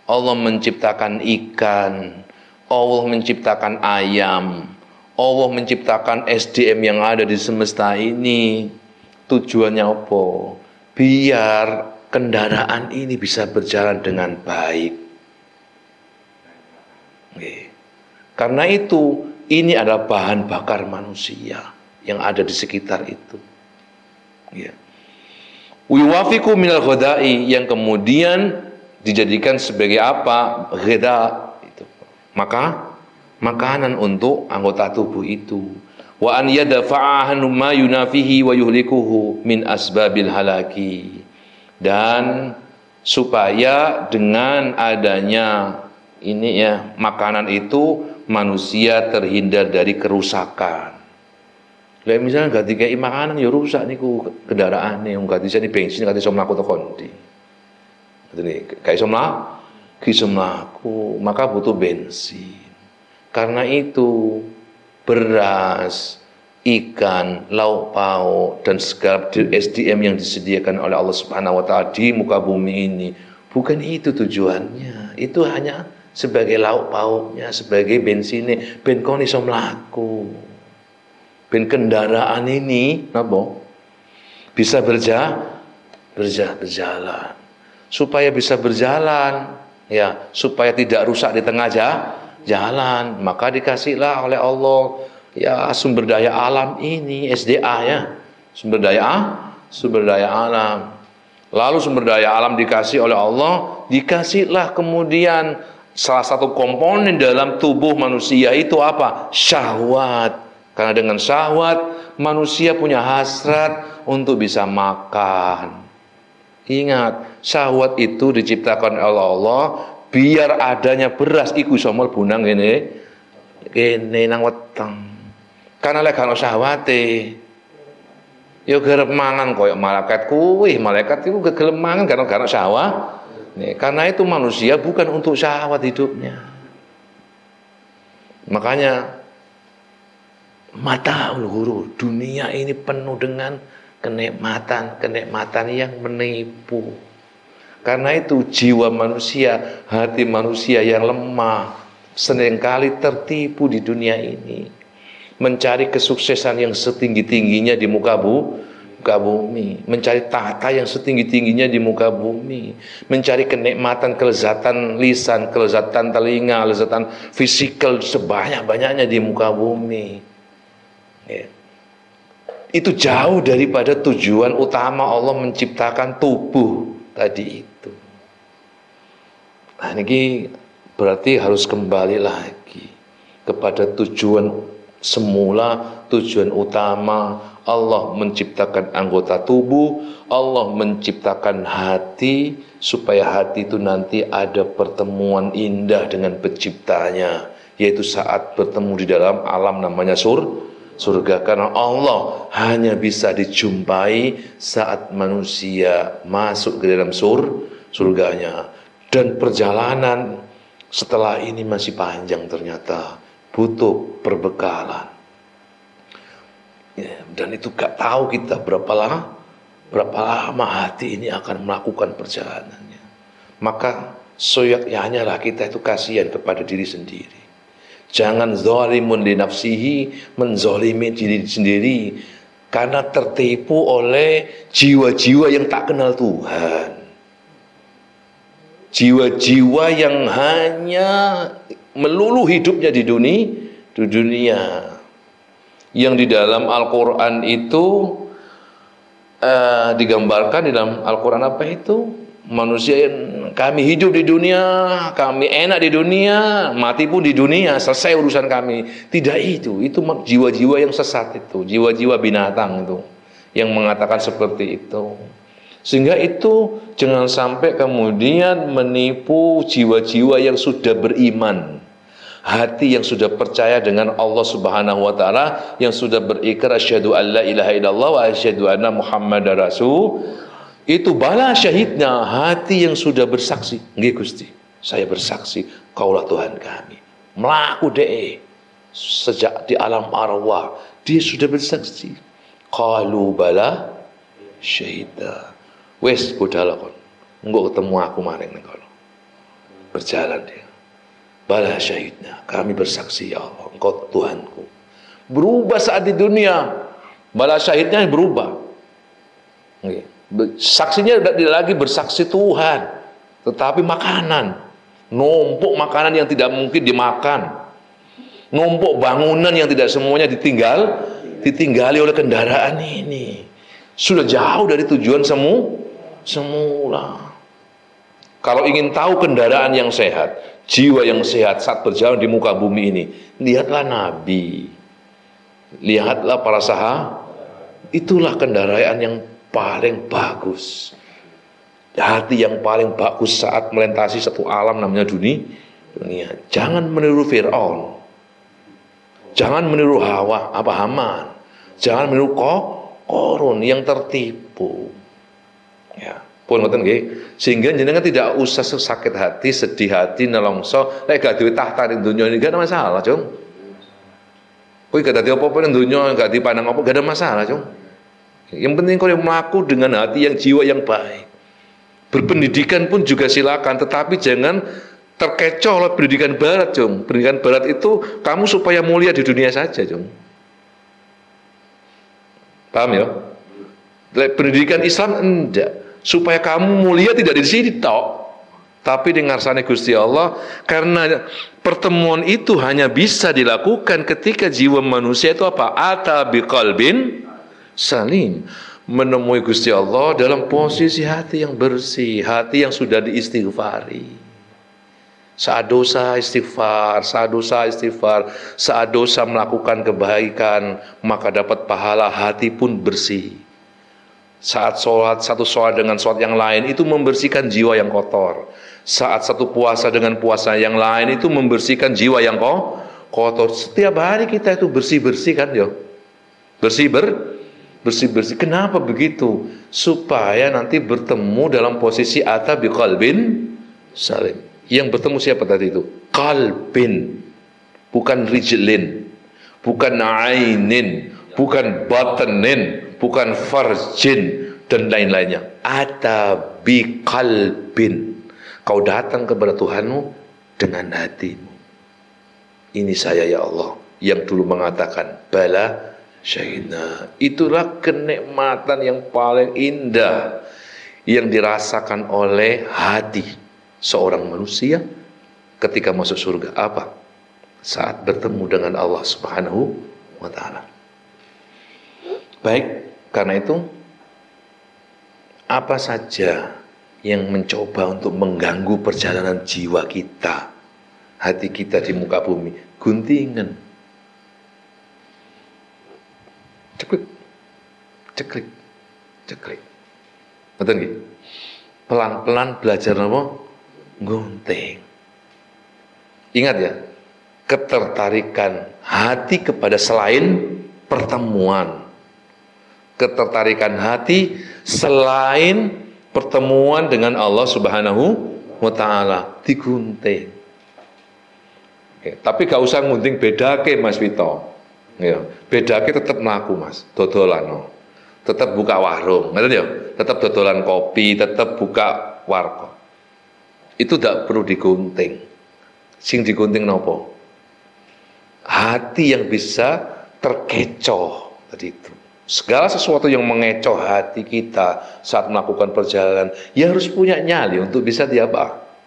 Allah menciptakan ikan, Allah menciptakan ayam, Allah menciptakan SDM yang ada di semesta ini. Tujuannya apa? Biar kendaraan ini bisa berjalan dengan baik. Karena itu, ini adalah bahan bakar manusia yang ada di sekitar itu. Wiwafiku minal ghadai, yang kemudian dijadikan sebagai apa? Ghada itu. Maka makanan untuk anggota tubuh itu. Wa an yadfa'ahu ma yunafihi wa yuhlikuhu min asbabil halaki. Dan supaya dengan adanya ini ya, makanan itu manusia terhindar dari kerusakan. Lah misalnya gak dikai makanan ya rusak niku kendaraane, gak diseni bensin, gak iso mlaku tekan ndi. Ngene, gak iso mlaku, maka butuh bensin. Karena itu beras, ikan, lauk pauk dan segala SDM yang disediakan oleh Allah Subhanahu wa taala di muka bumi ini, bukan itu tujuannya. Itu hanya sebagai lauk pauknya, sebagai bensinnya, ben kon iso mlaku. Ben kendaraan ini napa? Bisa berjalan. Supaya bisa berjalan, ya, supaya tidak rusak di tengah jalan, maka dikasihlah oleh Allah ya sumber daya alam ini, SDA ya, sumber daya alam. Lalu sumber daya alam dikasih oleh Allah, dikasihlah kemudian salah satu komponen dalam tubuh manusia itu apa? Syahwat. Karena dengan syahwat manusia punya hasrat untuk bisa makan. Ingat, syahwat itu diciptakan oleh Allah biar adanya beras iku iso mlebu nang kene nang weteng. Karena lek ana syahwate ya kerep mangan koyo malaikat kuwi, malaikat itu gelem mangan karena syahwat. Karena itu manusia bukan untuk syahwat hidupnya. Makanya mataul ghurur, dunia ini penuh dengan kenikmatan yang menipu. Karena itu jiwa manusia, hati manusia yang lemah seringkali tertipu di dunia ini. Mencari kesuksesan yang setinggi-tingginya di muka bumi, mencari tahta yang setinggi-tingginya di muka bumi, mencari kenikmatan, kelezatan lisan, kelezatan telinga, kelezatan fisikal sebanyak-banyaknya di muka bumi. Ya. Itu jauh daripada tujuan utama Allah menciptakan tubuh tadi itu. Nah, ini berarti harus kembali lagi kepada tujuan semula, tujuan utama. Allah menciptakan anggota tubuh, Allah menciptakan hati, supaya hati itu nanti ada pertemuan indah dengan penciptanya, yaitu saat bertemu di dalam alam namanya surga. Karena Allah hanya bisa dijumpai saat manusia masuk ke dalam surganya. Dan perjalanan setelah ini masih panjang ternyata, butuh perbekalan. Ya, dan itu gak tahu kita berapa lama hati ini akan melakukan perjalanannya. Maka soyaknya lah kita itu kasihan kepada diri sendiri. Jangan zalimun li nafsihi, menzalimi diri sendiri karena tertipu oleh jiwa-jiwa yang tak kenal Tuhan. Jiwa-jiwa yang hanya melulu hidupnya di dunia. Yang di dalam Al-Quran itu digambarkan di dalam Al-Quran apa itu? Manusia yang kami hidup di dunia, kami enak di dunia, mati pun di dunia, selesai urusan kami. Tidak itu jiwa-jiwa yang sesat itu, jiwa-jiwa binatang itu yang mengatakan seperti itu. Sehingga itu jangan sampai kemudian menipu jiwa-jiwa yang sudah beriman, hati yang sudah percaya dengan Allah Subhanahu wa taala, yang sudah berikrar asyhadu alla ilaha illallah wa asyhadu anna muhammadar rasul. Itu bala syahidnya, hati yang sudah bersaksi, nggih Gusti, saya bersaksi kaulah Tuhan kami. Melaku dee sejak di alam arwah dia sudah bersaksi. Qalu bala syahida. Wes budal kon. Engko ketemu aku maring ning kono. berjalan dia. Bala syahidna, kami bersaksi ya Allah, Engkau Tuhanku. Berubah saat di dunia, bala syahidnya berubah. Saksinya tidak lagi bersaksi Tuhan, tetapi makanan, numpuk makanan yang tidak mungkin dimakan, numpuk bangunan yang tidak semuanya ditinggali oleh kendaraan ini. Sudah jauh dari tujuan semula. Kalau ingin tahu kendaraan yang sehat, jiwa yang sehat saat berjalan di muka bumi ini, lihatlah Nabi, lihatlah para sahabat. Itulah kendaraan yang paling bagus, hati yang paling bagus saat melintasi satu alam namanya dunia. Jangan meniru Fir'aun, jangan meniru Haman, jangan meniru Korun yang tertipu. Ya, pun ngoten nggih. Sehingga jenengan tidak usah sakit hati, sedih hati, nelongso, lek gak duwe tahta ning donya ini gak ada masalah, Cung. Kowe gak dadi apa-apa ning donya, gak dipandang apa, gak ada masalah, Cung. Yang penting kau melaku dengan hati yang jiwa yang baik. Berpendidikan pun juga silakan, tetapi jangan terkecoh oleh pendidikan barat, Cung. Pendidikan barat itu kamu supaya mulia di dunia saja, Cung. Paham ya? Pendidikan Islam enggak, supaya kamu mulia tidak di sini tok, tapi di ngarsane Gusti Allah. Karena pertemuan itu hanya bisa dilakukan ketika jiwa manusia itu apa? Ata biqalbin salim, menemui Gusti Allah dalam posisi hati yang bersih, hati yang sudah diistighfari. Saat dosa istighfar, saat dosa melakukan kebaikan, maka dapat pahala, hati pun bersih. Saat sholat, satu sholat dengan sholat yang lain, itu membersihkan jiwa yang kotor. Saat satu puasa dengan puasa yang lain, itu membersihkan jiwa yang kotor. Setiap hari kita itu bersih-bersih kan, yo. Bersih-bersih. Kenapa begitu? Supaya nanti bertemu dalam posisi ata biqalbin salim. Yang bertemu siapa tadi itu? Qalbin, bukan rijlin, bukan ainin, bukan batanin, bukan farjin dan lain-lainnya. Ata biqalbin. Kau datang kepada Tuhanmu dengan hatimu. Ini saya ya Allah yang dulu mengatakan bala syahidna. Itulah kenikmatan yang paling indah yang dirasakan oleh hati seorang manusia ketika masuk surga. Apa? Saat bertemu dengan Allah Subhanahu wa ta'ala. Baik, karena itu apa saja yang mencoba untuk mengganggu perjalanan jiwa kita, hati kita di muka bumi, guntingan, ceklik. Betul nggih? Pelan-pelan belajar apa? Gunting. Ingat ya, ketertarikan hati kepada selain pertemuan, ketertarikan hati selain pertemuan dengan Allah Subhanahu wa ta'ala digunting. Oke, tapi gak usah ngunting bedake Mas Vito. Ya, bedake tetap mlaku Mas, dodolan no. Tetap buka warung, ngerti ya? Tetap dodolan kopi, tetap buka warkop. Itu tidak perlu digunting. Sing digunting nopo? Hati yang bisa terkecoh tadi itu. Segala sesuatu yang mengecoh hati kita saat melakukan perjalanan, ya harus punya nyali untuk bisa diapa?